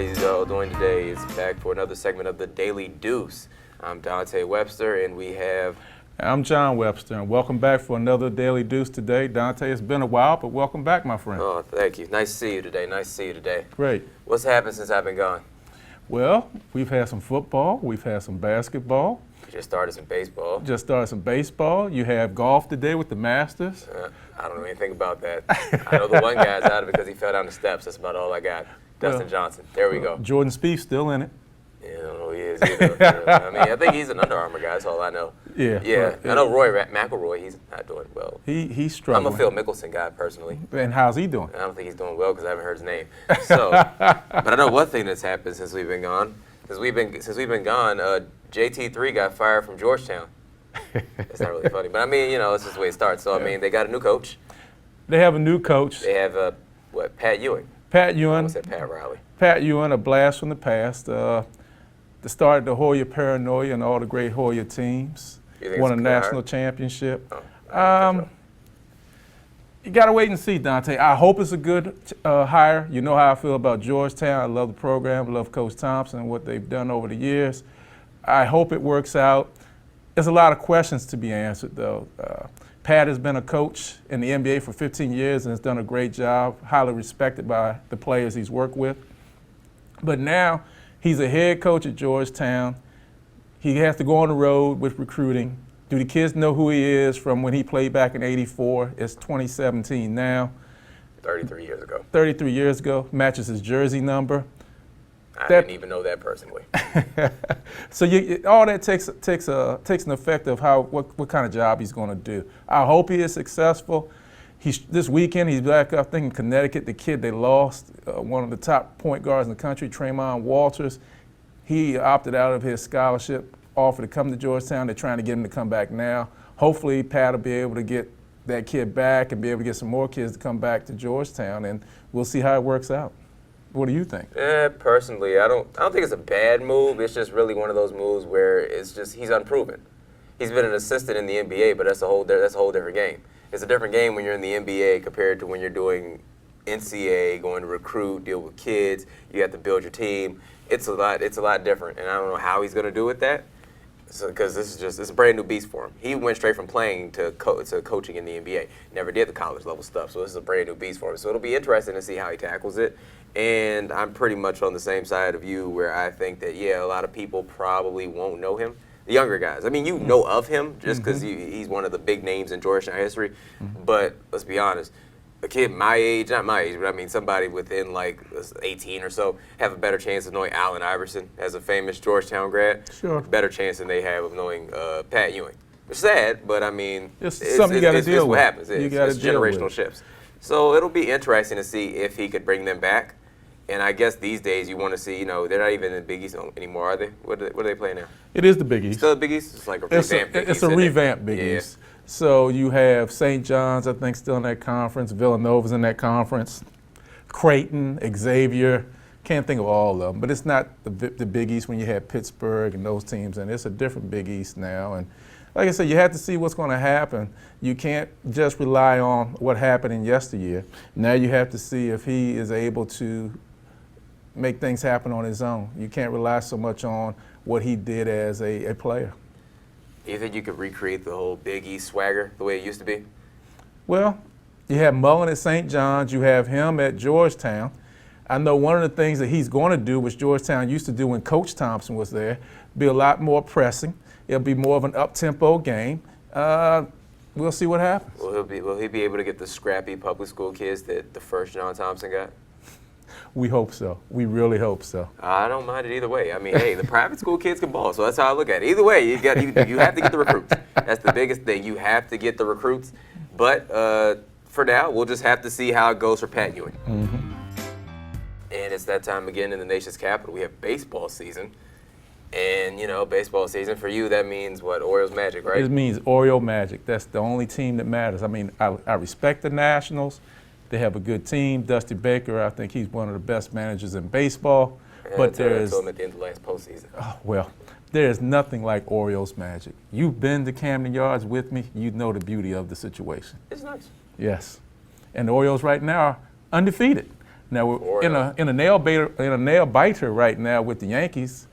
you all doing today? It's back for another segment of the Daily Deuce. I'm Dante Webster, and we have... I'm John Webster, and welcome back for another Daily Deuce today. Dante, it's been a while, but welcome back, my friend. Oh, thank you. Nice to see you today. Great. What's happened since I've been gone? Well, we've had some football. We've had some basketball. You just started some baseball. You have golf today with the Masters. I don't know anything about that. I know the one guy's out of it because he fell down the steps. That's about all I got. Dustin Johnson. There we go. Jordan Spieth's still in it. Yeah, I don't know who he is either. I mean, I think he's an Under Armour guy. That's all I know. Yeah. I know Roy McIlroy. He's not doing well. He's struggling. I'm a Phil Mickelson guy personally. And how's he doing? I don't think he's doing well because I haven't heard his name. So, but I know one thing that's happened since we've been gone. Since we've been gone, JT3 got fired from Georgetown. It's not really funny, but I mean, it's just the way it starts. So I mean, they got a new coach. They have a new coach. They have Pat Ewing. Pat Ewing. I almost said Pat Riley. Pat Ewing, a blast from the past. The start of the Hoya paranoia and all the great Hoya teams. Won a national championship. You got to wait and see, Dante. I hope it's a good hire. You know how I feel about Georgetown. I love the program. I love Coach Thompson and what they've done over the years. I hope it works out. There's a lot of questions to be answered, though. Pat has been a coach in the NBA for 15 years and has done a great job, highly respected by the players he's worked with. But now he's a head coach at Georgetown. He has to go on the road with recruiting. Do the kids know who he is from when he played back in '84? It's 2017 now. 33 years ago. 33 years ago. Matches his jersey number. I didn't even know that personally. So all that takes an effect of what kind of job he's going to do. I hope he is successful. This weekend he's back up, I think, in Connecticut. The kid they lost, one of the top point guards in the country, Tremont Walters, he opted out of his scholarship offer to come to Georgetown. They're trying to get him to come back now. Hopefully Pat will be able to get that kid back and be able to get some more kids to come back to Georgetown, and we'll see how it works out. What do you think? Personally, I don't think it's a bad move. It's just really one of those moves where it's just he's unproven. He's been an assistant in the NBA, but that's a whole different game. It's a different game when you're in the NBA compared to when you're doing NCAA, going to recruit, deal with kids. You have to build your team. It's a lot different, and I don't know how he's going to do with that. Because it's a brand new beast for him. He went straight from playing to coaching in the NBA. Never did the college level stuff, so this is a brand new beast for him. So it'll be interesting to see how he tackles it. And I'm pretty much on the same side of you, where I think that a lot of people probably won't know him. The younger guys. I mean, you know of him just because he's one of the big names in Georgetown history. But let's be honest. A kid my age, not my age, but I mean somebody within like 18 or so, have a better chance of knowing Allen Iverson as a famous Georgetown grad. Sure. Better chance than they have of knowing Pat Ewing. It's sad, but I mean, it's something you got to deal with. It's what happens. It's generational shifts. So it'll be interesting to see if he could bring them back. And I guess these days you want to see, they're not even in the Big East anymore, are they? What are they playing now? It is the Big East. Still the Big East? It's like a revamped Big East. It's a revamped Big East. So you have St. John's, I think, still in that conference. Villanova's in that conference. Creighton, Xavier. Can't think of all of them. But it's not the Big East when you had Pittsburgh and those teams. And it's a different Big East now. And like I said, you have to see what's going to happen. You can't just rely on what happened in yesteryear. Now you have to see if he is able to make things happen on his own. You can't rely so much on what he did as a player. Do you think you could recreate the whole Big East swagger the way it used to be? Well, you have Mullen at St. John's. You have him at Georgetown. I know one of the things that he's going to do, which Georgetown used to do when Coach Thompson was there, be a lot more pressing. It'll be more of an up-tempo game. We'll see what happens. Will he be able to get the scrappy public school kids that the first John Thompson got? We hope so. We really hope so. I don't mind it either way. I mean, hey, the private school kids can ball, so that's how I look at it. Either way, you have to get the recruits. That's the biggest thing. You have to get the recruits. But for now, we'll just have to see how it goes for Pat Ewing. And it's that time again in the nation's capital. We have baseball season. And, baseball season for you, that means what? Orioles Magic, right? It means Oriole Magic. That's the only team that matters. I mean, I respect the Nationals. They have a good team. Dusty Baker, I think he's one of the best managers in baseball. But there's at the end of last postseason. There is nothing like Orioles Magic. You've been to Camden Yards with me. You know the beauty of the situation. It's nice. Yes. And the Orioles right now are undefeated. Now we're in a nail biter right now with the Yankees,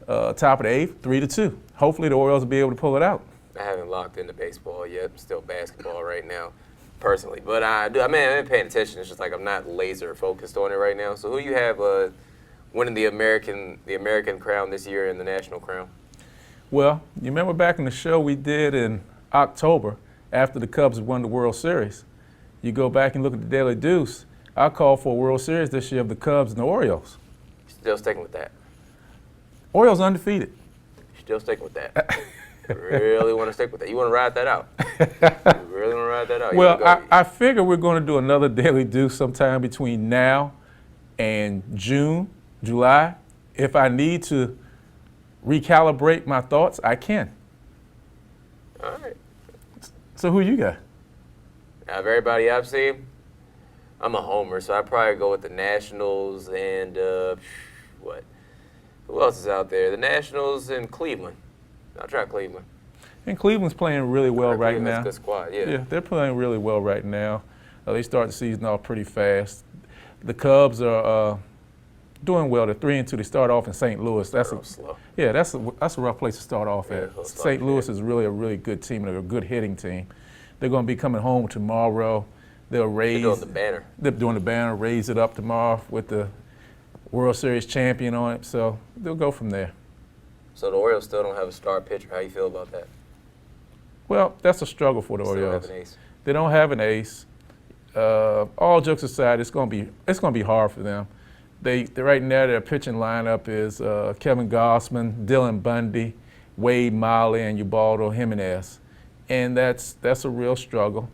top of the 8th, 3-2. Hopefully the Orioles will be able to pull it out. I haven't locked into baseball yet. I'm still basketball right now, personally. But I've been paying attention. It's just like I'm not laser focused on it right now. So who you have winning the American crown this year and the national crown? Well, you remember back in the show we did in October after the Cubs won the World Series. You go back and look at the Daily Deuce. I called for a World Series this year of the Cubs and the Orioles. Still sticking with that. Orioles undefeated. Still sticking with that. Really want to stick with that. You want to ride that out. You really want to ride that out. Well, I figure we're going to do another Daily Deuce sometime between now and June, July. If I need to recalibrate my thoughts, I can. All right. So who you got? Out of everybody I've seen, I'm a homer, so I'd probably go with the Nationals and what? Who else is out there? The Nationals and Cleveland. I'll try Cleveland. And Cleveland's playing really well right now. That's a good squad, yeah. Yeah, they're playing really well right now. They start the season off pretty fast. The Cubs are doing well. They're 3-2. They start off in St. Louis. That's slow. Yeah, that's a rough place to start off at. Yeah, St. Louis is really a really good team and a good hitting team. They're going to be coming home tomorrow. They'll raise. They're doing the banner. They're doing the banner, raise it up tomorrow with the World Series champion on it. So they'll go from there. So the Orioles still don't have a star pitcher. How you feel about that? Well, that's a struggle for the Orioles. Still have an ace. They don't have an ace. All jokes aside, it's going to be hard for them. They right now their pitching lineup is Kevin Gossman, Dylan Bundy, Wade Miley, and Ubaldo Jimenez, and that's a real struggle.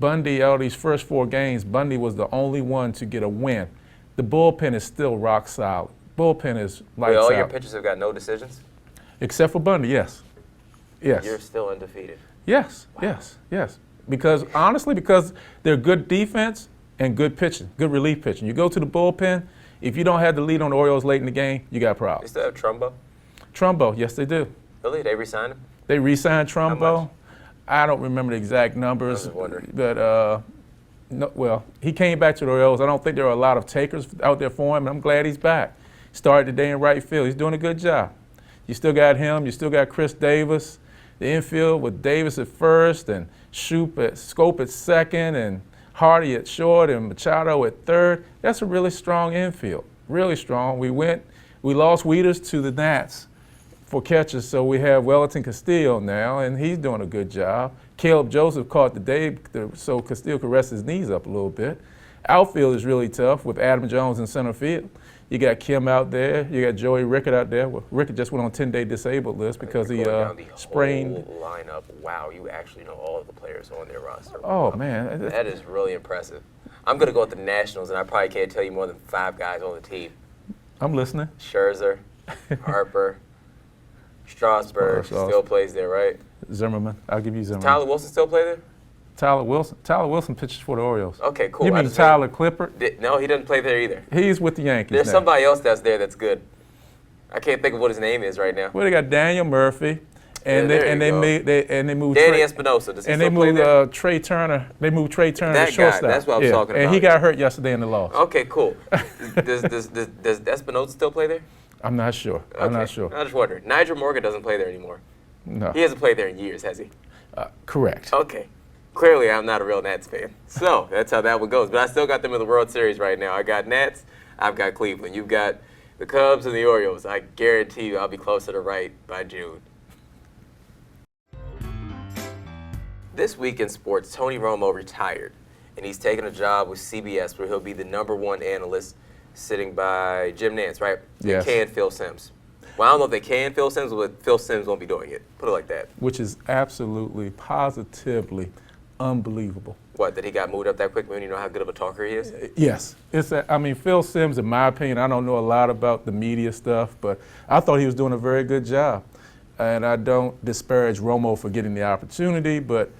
Bundy, out of these first 4 games, Bundy was the only one to get a win. The bullpen is still rock solid. Bullpen is lights out. All your pitchers have got no decisions? Except for Bundy, yes. Yes. You're still undefeated. Yes, wow. Yes. Because they're good defense and good pitching, good relief pitching. You go to the bullpen, if you don't have the lead on the Orioles late in the game, you got problems. They still have Trumbo? Trumbo, yes, they do. Really? They re-signed him? They re-signed Trumbo. I don't remember the exact numbers. I was wondering. But, well, he came back to the Orioles. I don't think there are a lot of takers out there for him, and I'm glad he's back. Started today in right field. He's doing a good job. You still got him. You still got Chris Davis. The infield with Davis at first and Scope at second and Hardy at short and Machado at third. That's a really strong infield, really strong. We lost Wieters to the Nats for catchers, so we have Wellington Castillo now, and he's doing a good job. Caleb Joseph caught the day, so Castillo could rest his knees up a little bit. Outfield is really tough with Adam Jones in center field. You got Kim out there. You got Joey Rickett out there. Well, Rickett just went on 10-day disabled list because he sprained. Whole lineup. Wow, you actually know all of the players on their roster. Oh, man. That is really impressive. I'm going to go with the Nationals, and I probably can't tell you more than 5 guys on the team. I'm listening. Scherzer, Harper, Strasburg still plays there, right? Zimmerman. I'll give you Zimmerman. Tyler Wilson still play there? Tyler Wilson pitches for the Orioles. Okay, cool. You mean Tyler Clippard? No, he doesn't play there either. He's with the Yankees There's now. somebody else that's there that's good. I can't think of what his name is right now. Well, they got Daniel Murphy, and they moved Danny Espinosa. Does he and still they play moved there? Trey Turner. They moved Trey Turner That to shortstop. guy. That's what I was talking about. And he got hurt yesterday in the loss. Okay, cool. Does Espinosa still play there? I'm not sure. Okay. I'm not sure. I just wondering. Nigel Morgan doesn't play there anymore. No. He hasn't played there in years, has he? Correct. Okay. Clearly, I'm not a real Nats fan. So that's how that one goes. But I still got them in the World Series right now. I got Nats. I've got Cleveland. You've got the Cubs and the Orioles. I guarantee you I'll be closer to right by June. This week in sports, Tony Romo retired, and he's taking a job with CBS where he'll be the #1 analyst sitting by Jim Nantz, right? Yes. They can Phil Simms. Well, I don't know if they can Phil Simms, but Phil Simms won't be doing it. Put it like that. Which is absolutely, positively unbelievable. What, that he got moved up that quick when you know how good of a talker he is? Yes. Phil Simms, in my opinion, I don't know a lot about the media stuff, but I thought he was doing a very good job. And I don't disparage Romo for getting the opportunity, but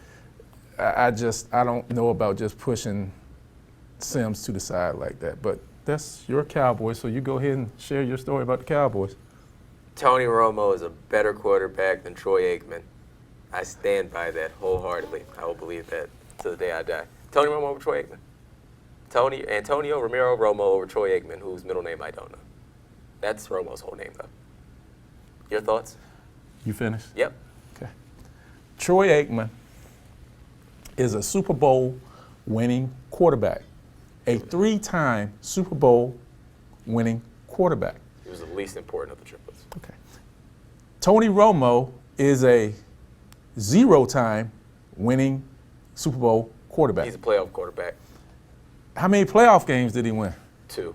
I don't know about just pushing Simms to the side like that. But that's your Cowboys, so you go ahead and share your story about the Cowboys. Tony Romo is a better quarterback than Troy Aikman. I stand by that wholeheartedly. I will believe that to the day I die. Tony Romo over Troy Aikman. Antonio Ramiro Romo over Troy Aikman, whose middle name I don't know. That's Romo's whole name, though. Your thoughts? You finished? Yep. Okay. Troy Aikman is a Super Bowl winning quarterback, a 3-time Super Bowl winning quarterback. He was the least important of the triplets. Okay. Tony Romo is a 0-time winning Super Bowl quarterback. He's a playoff quarterback. How many playoff games did he win? 2.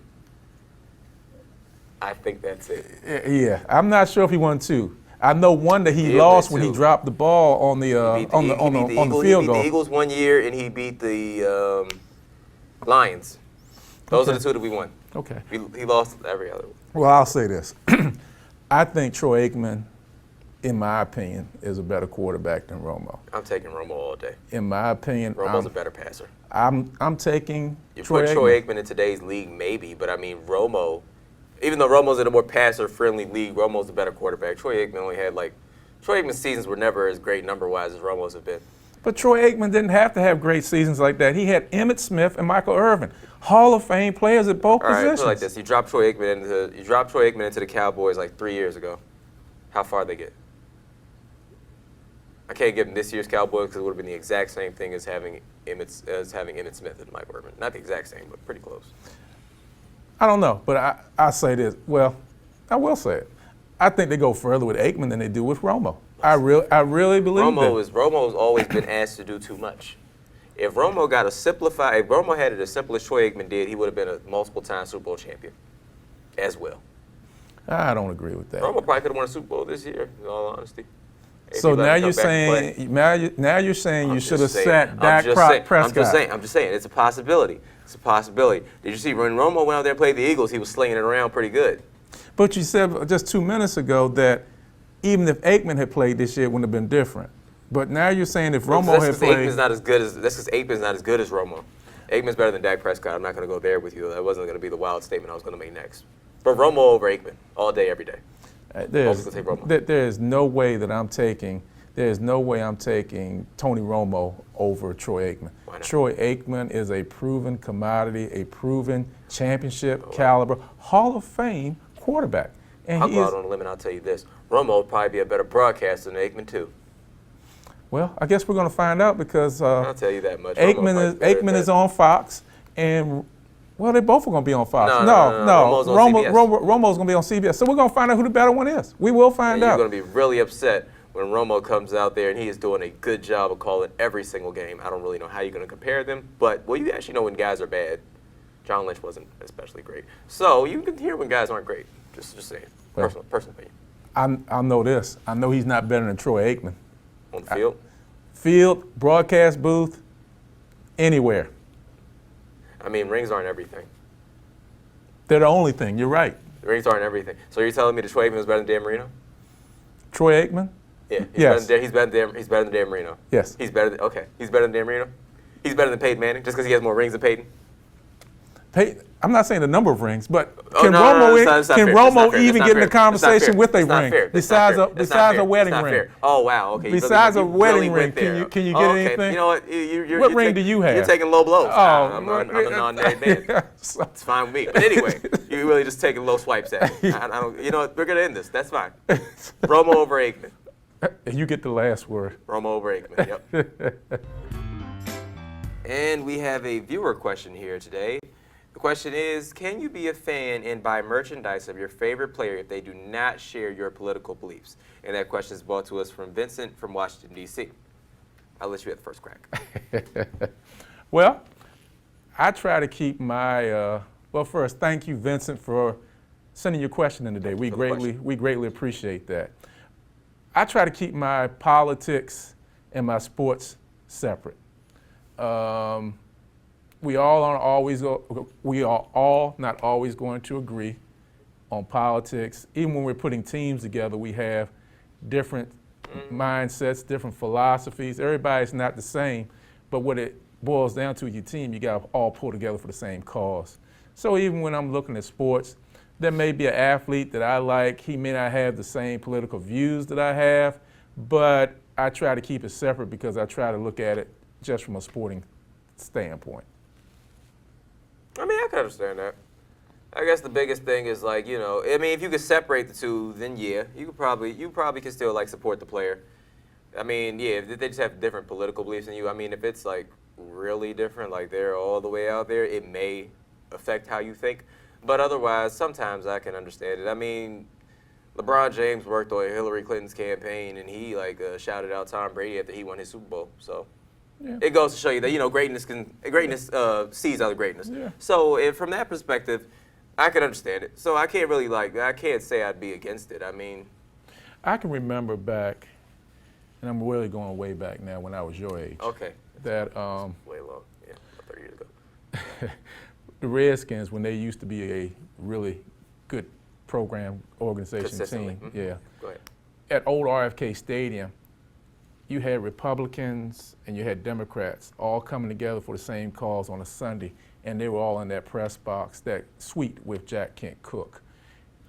I think that's it. Yeah, I'm not sure if he won 2. I know one that he He lost won when he 2. dropped the ball on the He beat the field He beat goal. the Eagles one year, and he beat the Lions. Those are the 2 that we won. Okay. He lost every other one. Well, I'll say this. I think Troy Aikman, in my opinion, is a better quarterback than Romo. I'm taking Romo all day. In my opinion, Romo's a better passer. I'm taking You Troy put Aikman. Troy Aikman in today's league, maybe, but I mean, Romo, even though Romo's in a more passer-friendly league, Romo's a better quarterback. Troy Aikman's seasons were never as great number-wise as Romo's have been. But Troy Aikman didn't have to have great seasons like that. He had Emmitt Smith and Michael Irvin, Hall of Fame players at both All right, positions. put it like this: you dropped Troy Aikman into the Cowboys like 3 years ago. How far they get? I can't give him this year's Cowboys because it would have been the exact same thing as having Emmitt Smith and Michael Irvin. Not the exact same, but pretty close. I don't know, but I say this. Well, I will say it. I think they go further with Aikman than they do with Romo. I really believe that. Romo's always been asked to do too much. If Romo had it as simple as Troy Aikman did, he would have been a multiple-time Super Bowl champion as well. I don't agree with that. Romo probably could have won a Super Bowl this year, in all honesty. So now you're saying you should have sat Dak Prescott. I'm just saying, it's a possibility. It's a possibility. Did you see when Romo went out there and played the Eagles, he was slinging it around pretty good. But you said just 2 minutes ago that even if Aikman had played this year, it wouldn't have been different. But now you're saying if Romo had played, Aikman's not as good as Romo. Aikman's better than Dak Prescott. I'm not going to go there with you. That wasn't going to be the wild statement I was going to make next. But Romo over Aikman all day, every day. There's no way that I'm taking. There's no way I'm taking Tony Romo over Troy Aikman. Why not? Troy Aikman is a proven commodity, a proven championship caliber, Hall of Fame quarterback. And I'll go out on a limb and I'll tell you this. Romo would probably be a better broadcaster than Aikman, too. Well, I guess we're going to find out because I'll tell you that much. Aikman is on Fox, and well, they both are going to be on Fox. No. Romo's going to be on CBS. So we're going to find out who the better one is. We will find out. You're going to be really upset when Romo comes out there and he is doing a good job of calling every single game. I don't really know how you're going to compare them, but well, you actually know when guys are bad. John Lynch wasn't especially great, so you can hear when guys aren't great. Just saying, personal opinion. I know this. I know he's not better than Troy Aikman. On the field? Field, broadcast booth, anywhere. I mean, rings aren't everything. They're the only thing. You're right. Rings aren't everything. So you're telling me that Troy Aikman is better than Dan Marino? Troy Aikman? Yeah. Yes. He's better than Dan Marino. Yes. He's better than Dan Marino? He's better than Peyton Manning just because he has more rings than Peyton? I'm not saying the number of rings, but can Romo even get in the conversation with a ring besides a wedding ring? Oh wow, okay. Besides a wedding ring, can you get anything? You know what? What ring do you have? You're taking low blows. Oh, I'm a non-married man. It's fine with me. But anyway, you're really just taking low swipes at me. I don't. You know what? We're gonna end this. That's fine. Romo over Aikman. You get the last word. Romo over Aikman. Yep. And we have a viewer question here today. The question is, can you be a fan and buy merchandise of your favorite player if they do not share your political beliefs? And that question is brought to us from Vincent from Washington, D.C. I'll let you have the first crack. Well, I try to keep my, well, first, thank you, Vincent, for sending your question in today. We greatly appreciate that. I try to keep my politics and my sports separate. We are all not always going to agree on politics. Even when we're putting teams together, we have different mindsets, different philosophies. Everybody's not the same, but what it boils down to, your team, you got to all pull together for the same cause. So even when I'm looking at sports, there may be an athlete that I like. He may not have the same political views that I have, but I try to keep it separate because I try to look at it just from a sporting standpoint. I mean, I can understand that. I guess the biggest thing is like, you know, I mean, if you could separate the two, then yeah, you probably can still like support the player. I mean, yeah, if they just have different political beliefs than you. I mean, if it's like really different, like they're all the way out there, it may affect how you think. But otherwise, sometimes I can understand it. I mean, LeBron James worked on Hillary Clinton's campaign, and he like shouted out Tom Brady after he won his Super Bowl. So Yeah. it goes to show you that, you know, greatness sees other greatness. Yeah. So if, from that perspective, I can understand it. So I can't really I can't say I'd be against it. I mean, I can remember back, and I'm really going way back now when I was your age, okay, that way long, yeah, about 30 years ago. the Redskins, when they used to be a really good program organization Consistently. team, Mhm. yeah, Go ahead. at old RFK Stadium, you had Republicans and you had Democrats all coming together for the same cause on a Sunday, and they were all in that press box, that suite with Jack Kent Cooke.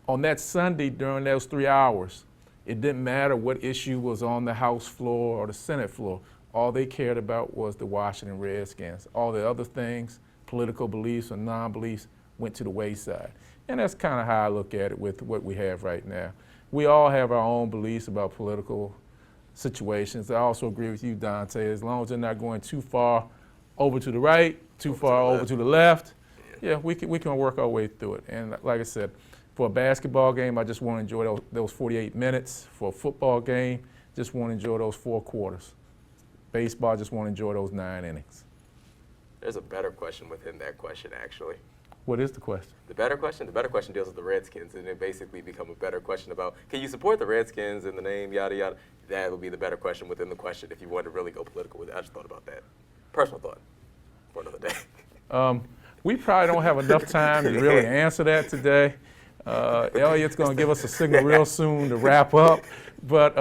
On that Sunday, during those 3 hours, it didn't matter what issue was on the House floor or the Senate floor. All they cared about was the Washington Redskins. All the other things, political beliefs or non-beliefs, went to the wayside. And that's kind of how I look at it with what we have right now. We all have our own beliefs about political situations. I also agree with you, Dante, as long as they're not going too far over to the right, too far over to the left, yeah, we can work our way through it. And like I said, for a basketball game, I just want to enjoy those 48 minutes. For a football game, just want to enjoy those 4 quarters. Baseball, just want to enjoy those 9 innings. There's a better question within that question, actually. What is the question? The better question deals with the Redskins, and it basically become a better question about, can you support the Redskins in the name, yada, yada. That would be the better question within the question if you wanted to really go political with it. I just thought about that. Personal thought for another day. We probably don't have enough time to really answer that today. Elliot's going to give us a signal real soon to wrap up, but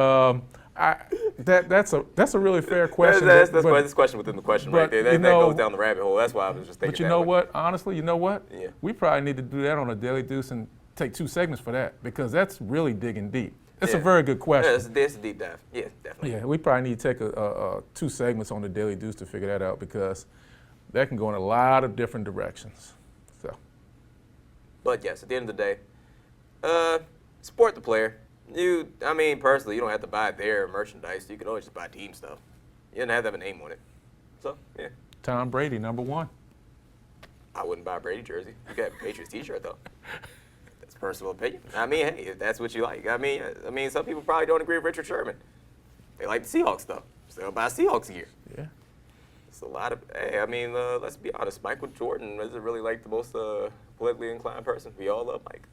that's a really fair question. That's this question within the question right there. That goes down the rabbit hole. That's why I was just thinking. But you know what? Honestly, you know what? Yeah. We probably need to do that on a Daily Deuce and take 2 segments for that, because that's really digging deep. It's a very good question. Yeah, it's a deep dive. Yeah, definitely. Yeah, we probably need to take 2 segments on the Daily Deuce to figure that out, because that can go in a lot of different directions. So. But yes, at the end of the day, support the player. I mean, personally, you don't have to buy their merchandise. You can always just buy team stuff. You don't have to have a name on it. So, yeah. Tom Brady, #1. I wouldn't buy a Brady jersey. You got a Patriots t-shirt, though. That's personal opinion. I mean, hey, if that's what you like. I mean, some people probably don't agree with Richard Sherman. They like the Seahawks stuff, so they'll buy Seahawks gear. Yeah. It's a lot of, hey, I mean, let's be honest. Michael Jordan isn't really like the most politically inclined person. We all love Mike.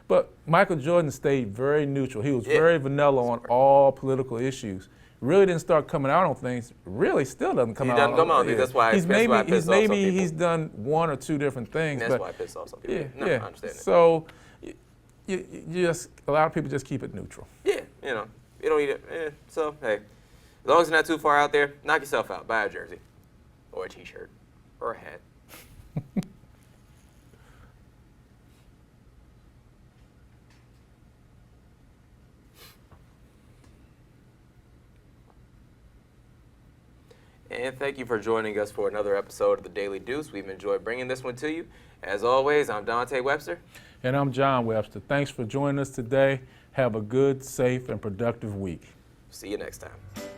But Michael Jordan stayed very neutral. He was very vanilla on all political issues. Really didn't start coming out on things. Really still doesn't come out. He doesn't come out. Yeah. That's why he's done 1 or 2 different things. That's but why it pisses off some people. Yeah, No, yeah. I understand it. So you just, a lot of people just keep it neutral. Yeah, you know, you don't need it. So, hey, as long as you're not too far out there, knock yourself out. Buy a jersey or a t-shirt or a hat. And thank you for joining us for another episode of the Daily Deuce. We've enjoyed bringing this one to you. As always, I'm Dante Webster. And I'm John Webster. Thanks for joining us today. Have a good, safe, and productive week. See you next time.